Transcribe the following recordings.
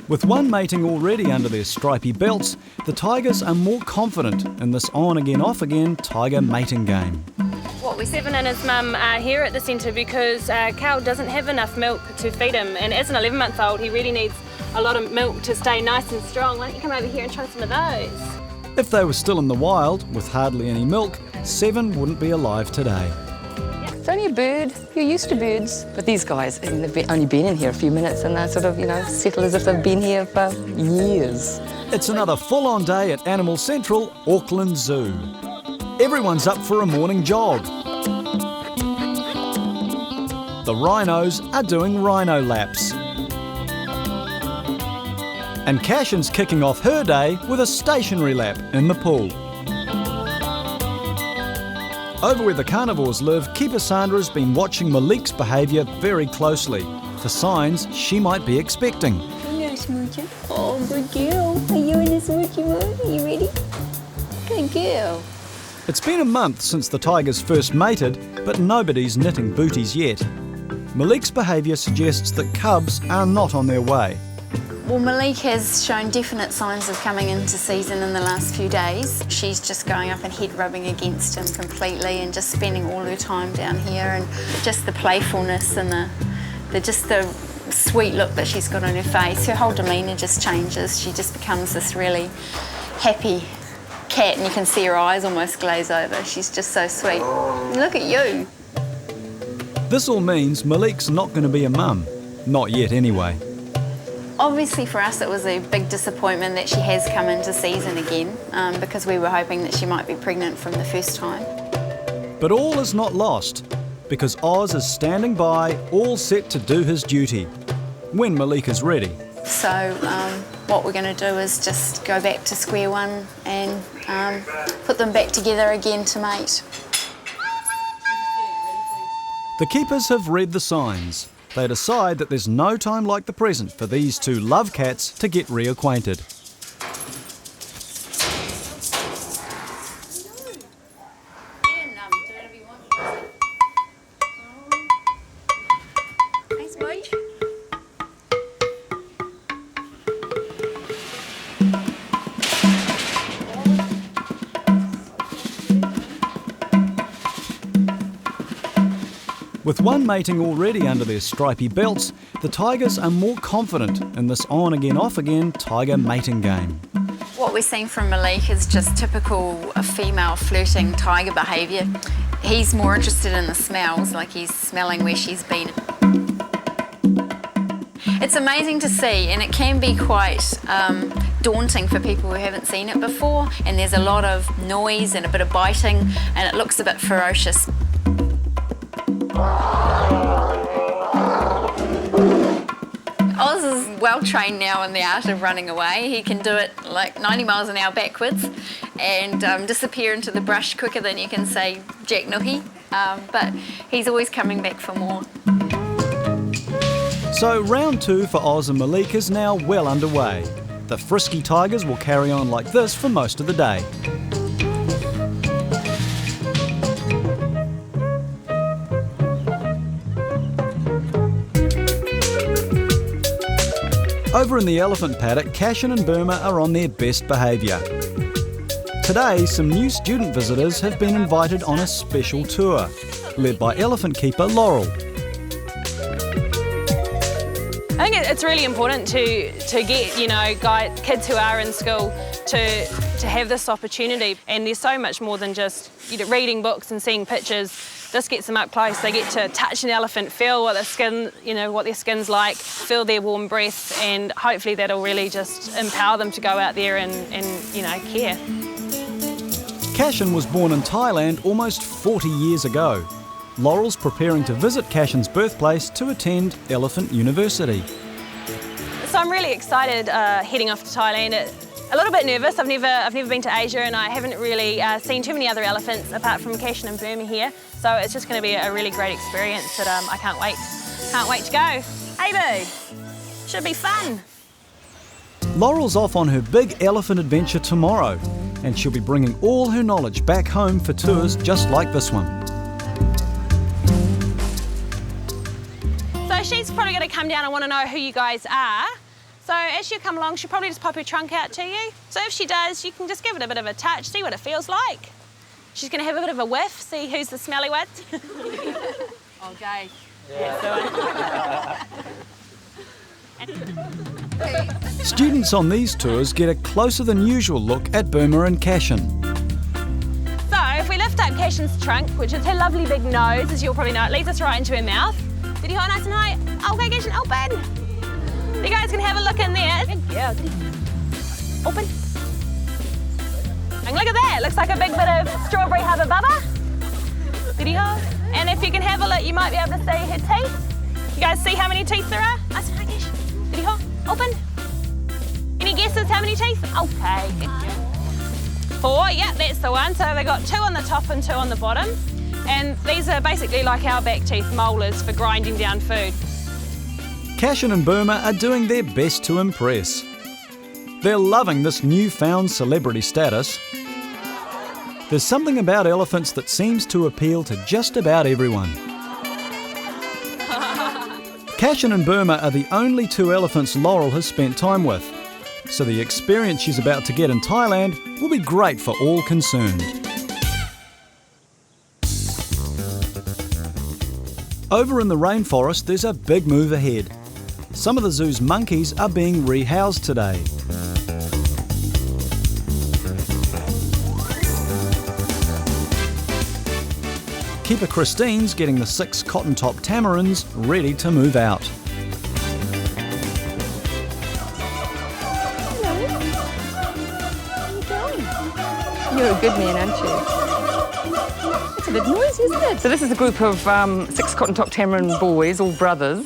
With one mating already under their stripy belts, the tigers are more confident in this on-again, off-again tiger mating game. Seven and his mum are here at the centre because Cal doesn't have enough milk to feed him, and as an 11-month-old he really needs a lot of milk to stay nice and strong. Why don't you come over here and try some of those? If they were still in the wild, with hardly any milk, Seven wouldn't be alive today. It's only a bird. You're used to birds. But these guys, I mean, they've only been in here a few minutes and they're sort of, settle as if they've been here for years. It's another full-on day at Animal Central, Auckland Zoo. Everyone's up for a morning jog. The rhinos are doing rhino laps. And Cashin's kicking off her day with a stationary lap in the pool. Over where the carnivores live, Keeper Sandra's been watching Malik's behaviour very closely for signs she might be expecting. Hello, Smoocher. Oh, good girl. Are you in a smoochy mood? Are you ready? Good girl. It's been a month since the tigers first mated, but nobody's knitting booties yet. Malik's behaviour suggests that cubs are not on their way. Well, Malik has shown definite signs of coming into season in the last few days. She's just going up and head rubbing against him completely and just spending all her time down here, and just the playfulness and the sweet look that she's got on her face. Her whole demeanour just changes. She just becomes this really happy cat, and you can see her eyes almost glaze over. She's just so sweet. Look at you. This all means Malik's not going to be a mum. Not yet, anyway. Obviously for us it was a big disappointment that she has come into season again, because we were hoping that she might be pregnant from the first time. But all is not lost, because Oz is standing by, all set to do his duty, when Malik is ready. So what we're going to do is just go back to square one and put them back together again to mate. The keepers have read the signs. They decide that there's no time like the present for these two love cats to get reacquainted. With one mating already under their stripy belts, the tigers are more confident in this on-again, off-again tiger mating game. What we're seeing from Malik is just typical female flirting tiger behaviour. He's more interested in the smells, like he's smelling where she's been. It's amazing to see, and it can be quite daunting for people who haven't seen it before, and there's a lot of noise and a bit of biting, and it looks a bit ferocious. Oz is well trained now in the art of running away. He can do it like 90 miles an hour backwards and disappear into the brush quicker than you can say Jack Nookie, but he's always coming back for more. So round two for Oz and Malik is now well underway. The frisky tigers will carry on like this for most of the day. Over in the elephant paddock, Cashin and Burma are on their best behaviour. Today, some new student visitors have been invited on a special tour, led by elephant keeper Laurel. I think it's really important to get kids who are in school to have this opportunity, and there's so much more than just reading books and seeing pictures. This gets them up close. They get to touch an elephant, feel what their skin's like, feel their warm breath, and hopefully that'll really just empower them to go out there and care. Cashin was born in Thailand almost 40 years ago. Laurel's preparing to visit Cashin's birthplace to attend Elephant University. So I'm really excited heading off to Thailand. A little bit nervous. I've never been to Asia, and I haven't really seen too many other elephants apart from Cashin and Burma here. So it's just going to be a really great experience that I can't wait to go. Hey boo, should be fun. Laurel's off on her big elephant adventure tomorrow, and she'll be bringing all her knowledge back home for tours just like this one. So she's probably going to come down and want to know who you guys are. So as she come along, she'll probably just pop her trunk out to you. So if she does, you can just give it a bit of a touch, see what it feels like. She's going to have a bit of a whiff, see who's the smelly one. Okay. Students on these tours get a closer than usual look at Burma and Cashin. So if we lift up Cashin's trunk, which is her lovely big nose, as you'll probably know, it leads us right into her mouth. Did you hold nice and high? Okay, Cashin, open. You guys can have a look in there. Good girl. Open. And look at that, looks like a big bit of strawberry hubba bubba. Did you hold? And if you can have a look, you might be able to see her teeth. You guys see how many teeth there are? Nice and high, Cashin. Did you hold? Open. Any guesses how many teeth? Okay. 4, yeah, that's the one. So they've got 2 on the top and 2 on the bottom. And these are basically like our back teeth molars for grinding down food. Cashin and Burma are doing their best to impress. They're loving this newfound celebrity status. There's something about elephants that seems to appeal to just about everyone. Cashin and Burma are the only 2 elephants Laurel has spent time with, so the experience she's about to get in Thailand will be great for all concerned. Over in the rainforest, there's a big move ahead. Some of the zoo's monkeys are being rehoused today. Keeper Christine's getting the 6 cotton-top tamarins ready to move out. You're a good man, aren't you? It's a bit noisy, isn't it? So this is a group of 6 cotton-top tamarin boys, all brothers,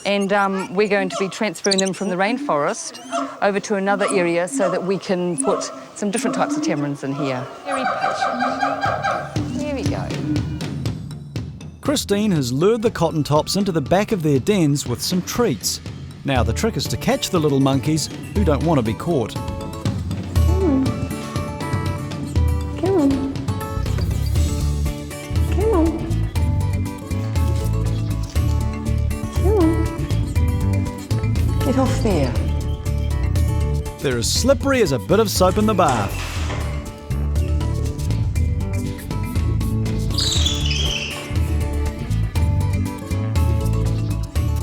and we're going to be transferring them from the rainforest over to another area so that we can put some different types of tamarins in here. Very patient. There we go. Christine has lured the cotton tops into the back of their dens with some treats. Now the trick is to catch the little monkeys who don't want to be caught. Come on. Come on. Come on. Come on. Get off there. They're as slippery as a bit of soap in the bath.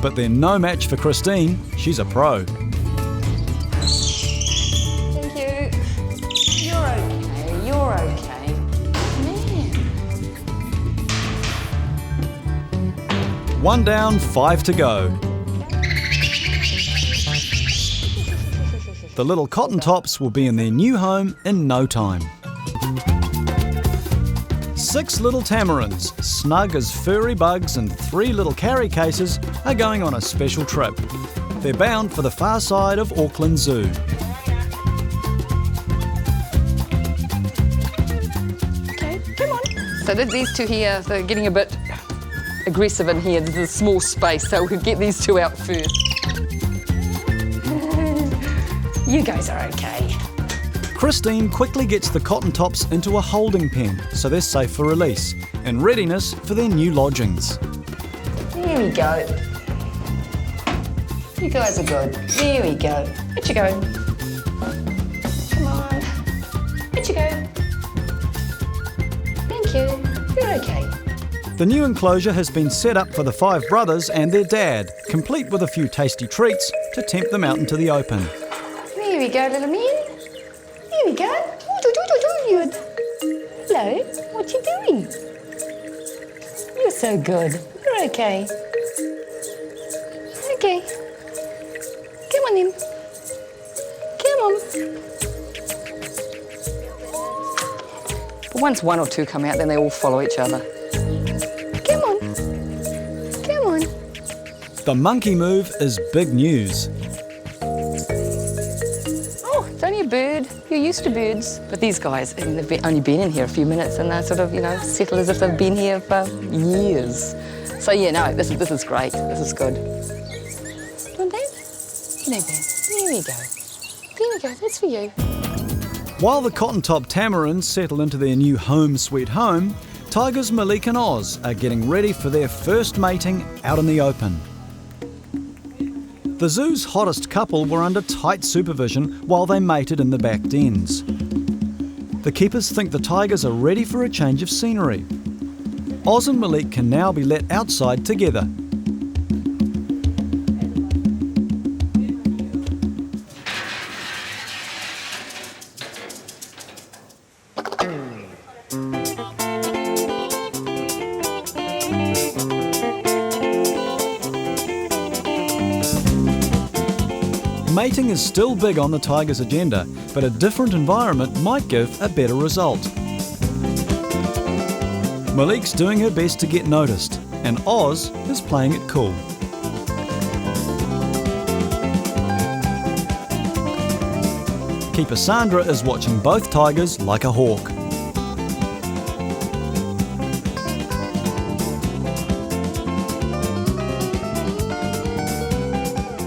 But they're no match for Christine. She's a pro. Thank you. You're okay. You're okay. Man. 1 down, 5 to go. The little cotton tops will be in their new home in no time. 6 little tamarins, snug as furry bugs, and 3 little caretakers are going on a special trip. They're bound for the far side of Auckland Zoo. Okay, come on. So these 2 here, they're getting a bit aggressive in here. There's a small space, so we'll get these 2 out first. You guys are okay. Christine quickly gets the cotton tops into a holding pen so they're safe for release, in readiness for their new lodgings. There we go. You guys are good. There we go. Where'd you go? Come on. Where'd you go? Thank you. You're okay. The new enclosure has been set up for the 5 brothers and their dad, complete with a few tasty treats to tempt them out into the open. There we go, little man. There we go. Hello. What you doing? You're so good. You're okay. Okay. Come on in. Come on. But once 1 or 2 come out, then they all follow each other. Come on. Come on. The monkey move is big news. Oh, it's only a bird. You're used to birds. But these guys, I mean, they've only been in here a few minutes and they're sort of, settle as if they've been here for years. So yeah, no, this is great. This is good. Come on, babe. No, babe. There we go. There we go. That's for you. While the cotton-top tamarins settle into their new home sweet home, tigers Malik and Oz are getting ready for their first mating out in the open. The zoo's hottest couple were under tight supervision while they mated in the back dens. The keepers think the tigers are ready for a change of scenery. Oz and Malik can now be let outside together. Mating is still big on the tiger's agenda, but a different environment might give a better result. Malik's doing her best to get noticed, and Oz is playing it cool. Keeper Sandra is watching both tigers like a hawk.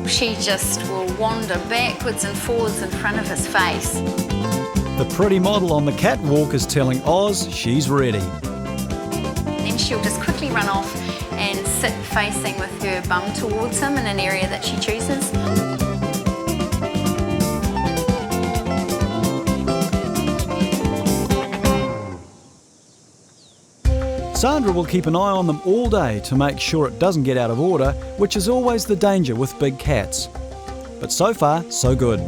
She just will wander backwards and forwards in front of his face. The pretty model on the catwalk is telling Oz she's ready. Then she'll just quickly run off and sit facing with her bum towards him in an area that she chooses. Sandra will keep an eye on them all day to make sure it doesn't get out of order, which is always the danger with big cats. But so far, so good.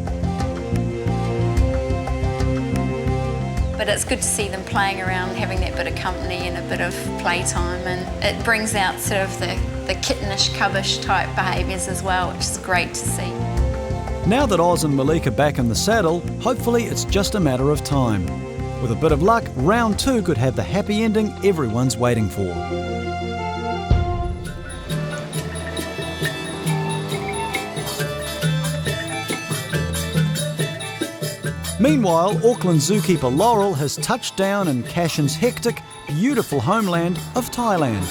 But it's good to see them playing around, having that bit of company and a bit of playtime, and it brings out sort of the kittenish, cubbish type behaviours as well, which is great to see. Now that Oz and Malik are back in the saddle, hopefully it's just a matter of time. With a bit of luck, round 2 could have the happy ending everyone's waiting for. Meanwhile, Auckland Zookeeper Laurel has touched down in Cashin's hectic, beautiful homeland of Thailand.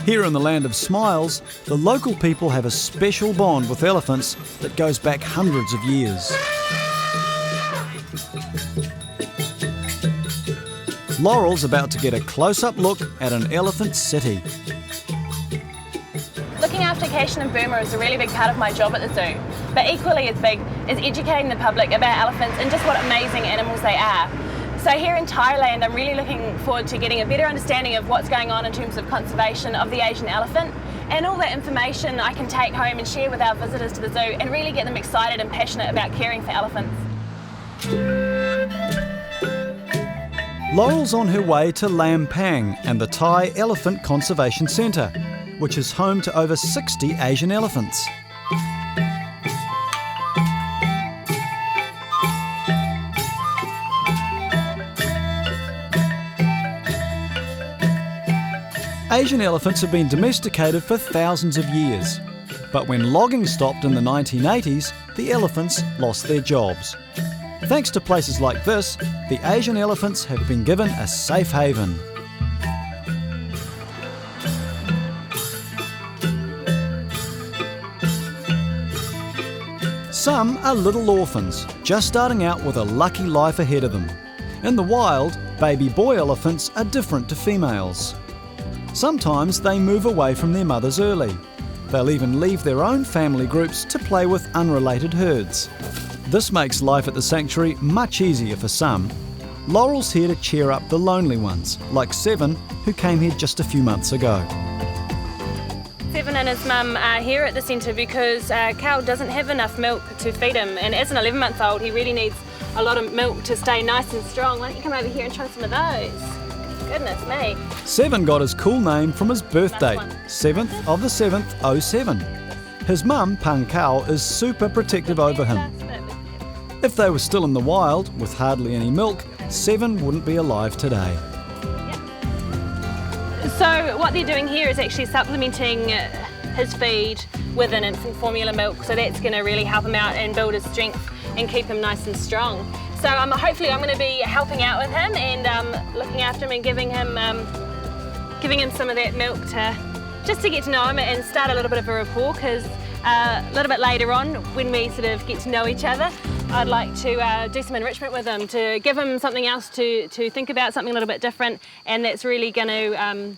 Here in the land of smiles, the local people have a special bond with elephants that goes back hundreds of years. Laurel's about to get a close-up look at an elephant city. Looking after Cashin and Burma is a really big part of my job at the zoo, but equally as big is educating the public about elephants and just what amazing animals they are. So here in Thailand, I'm really looking forward to getting a better understanding of what's going on in terms of conservation of the Asian elephant, and all that information I can take home and share with our visitors to the zoo and really get them excited and passionate about caring for elephants. Laurel's on her way to Lampang and the Thai Elephant Conservation Centre, which is home to over 60 Asian elephants. Asian elephants have been domesticated for thousands of years, but when logging stopped in the 1980s, the elephants lost their jobs. Thanks to places like this, the Asian elephants have been given a safe haven. Some are little orphans, just starting out with a lucky life ahead of them. In the wild, baby boy elephants are different to females. Sometimes they move away from their mothers early. They'll even leave their own family groups to play with unrelated herds. This makes life at the sanctuary much easier for some. Laurel's here to cheer up the lonely ones, like Seven, who came here just a few months ago. Seven and his mum are here at the centre because Cal doesn't have enough milk to feed him, and as an 11-month-old he really needs a lot of milk to stay nice and strong. Why don't you come over here and try some of those? Goodness me. Seven got his cool name from his birth date, 7th of the 7th, 07. His mum, Pang Kao, is super protective over him. If they were still in the wild, with hardly any milk, Seven wouldn't be alive today. So what they're doing here is actually supplementing his feed with an infant formula milk, so that's going to really help him out and build his strength and keep him nice and strong. So hopefully I'm going to be helping out with him and looking after him and giving him some of that milk just to get to know him and start a little bit of a rapport, because a little bit later on, when we sort of get to know each other, I'd like to do some enrichment with him, to give him something else to think about, something a little bit different, and that's really going to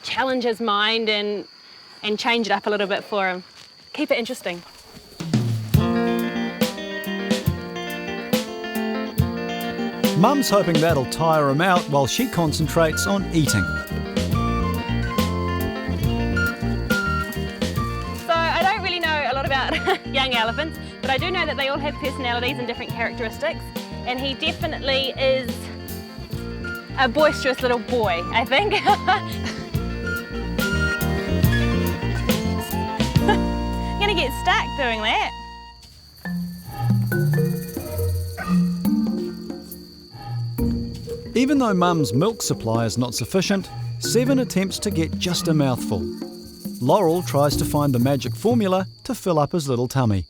challenge his mind and and change it up a little bit for him. Keep it interesting. Mum's hoping that'll tire him out while she concentrates on eating. So I don't really know a lot about young elephants, but I do know that they all have personalities and different characteristics, and he definitely is a boisterous little boy, I think. I'm gonna get stuck doing that. Even though Mum's milk supply is not sufficient, Seven attempts to get just a mouthful. Laurel tries to find the magic formula to fill up his little tummy.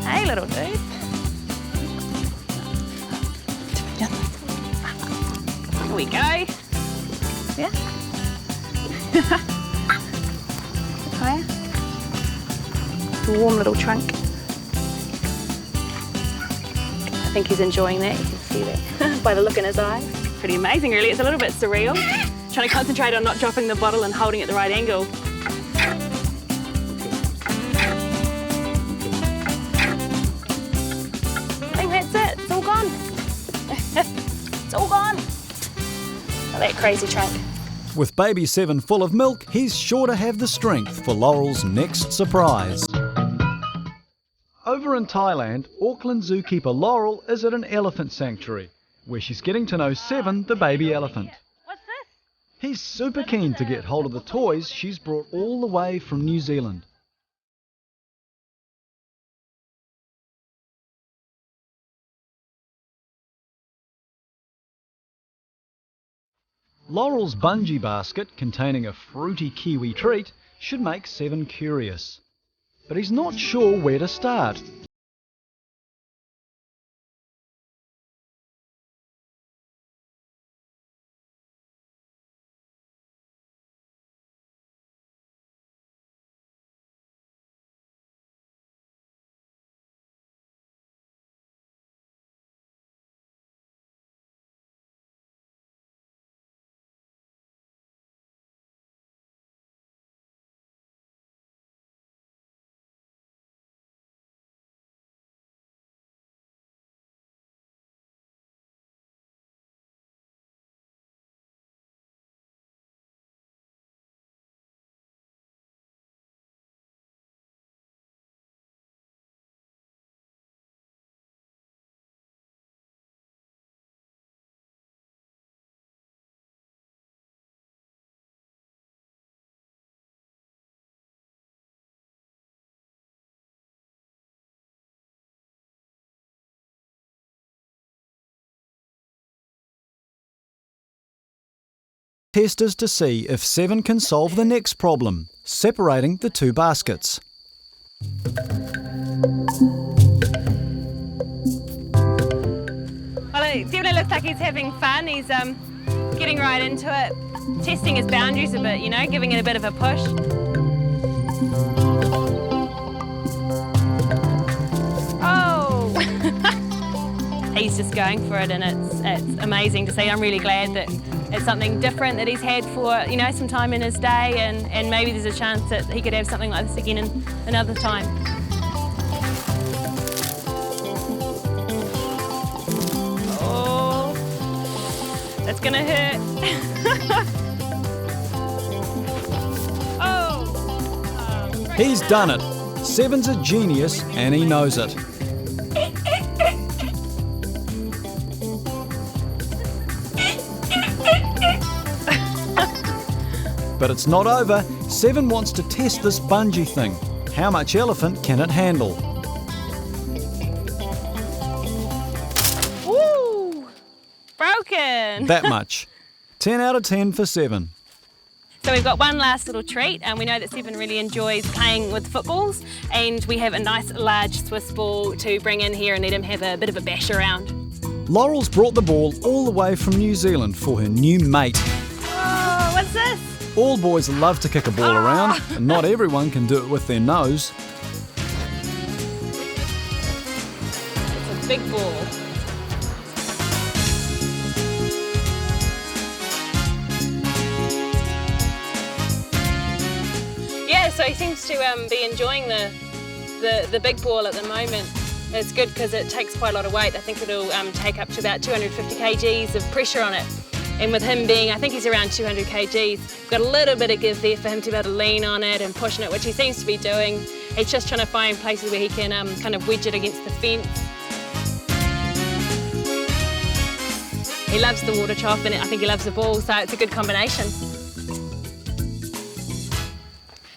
Hey, little dude. Here we go. Yeah. Higher. Warm little trunk. I think he's enjoying that. You can see that by the look in his eyes. Pretty amazing, really. It's a little bit surreal. Trying to concentrate on not dropping the bottle and holding it at the right angle. I think that's it. It's all gone. It's all gone. Oh, that crazy trunk. With baby Seven full of milk, he's sure to have the strength for Laurel's next surprise. Over in Thailand, Auckland Zookeeper Laurel is at an elephant sanctuary, where she's getting to know Seven, the baby elephant. What's this? He's super keen to get hold of the toys she's brought all the way from New Zealand. Laurel's bungee basket, containing a fruity kiwi treat, should make Seven curious. But he's not sure where to start. Testers to see if Seven can solve the next problem, separating the two baskets. Well, it definitely looks like he's having fun. He's getting right into it, testing his boundaries a bit, you know, giving it a bit of a push. Oh! He's just going for it, and it's amazing to see. I'm really glad that it's something different that he's had for, you know, some time in his day, and maybe there's a chance that he could have something like this again in another time. Oh, that's gonna hurt. Oh. He's done it. Seven's a genius and he knows it. But it's not over. Seven wants to test this bungee thing. How much elephant can it handle? Woo! Broken! That much. 10 out of 10 for Seven. So we've got one last little treat, and we know that Seven really enjoys playing with footballs, and we have a nice large Swiss ball to bring in here and let him have a bit of a bash around. Laurel's brought the ball all the way from New Zealand for her new mate. Oh, what's this? All boys love to kick a ball around, and not everyone can do it with their nose. It's a big ball. so he seems to be enjoying the big ball at the moment. It's good because it takes quite a lot of weight. I think it'll take up to about 250 kgs of pressure on it. And with him being, I think he's around 200 kgs, got a little bit of give there for him to be able to lean on it and pushing it, which he seems to be doing. He's just trying to find places where he can kind of wedge it against the fence. He loves the water trough and I think he loves the ball, so it's a good combination.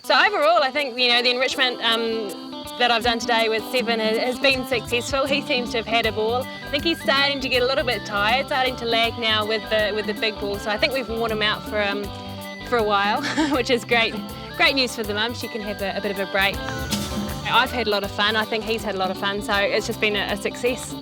So overall, I think, you know, the enrichment that I've done today with Seven has been successful. He seems to have had a ball. I think he's starting to get a little bit tired, starting to lag now with the big ball. So I think we've worn him out for a while, which is great. Great news for the mum. She can have a bit of a break. I've had a lot of fun. I think he's had a lot of fun, so it's just been a success.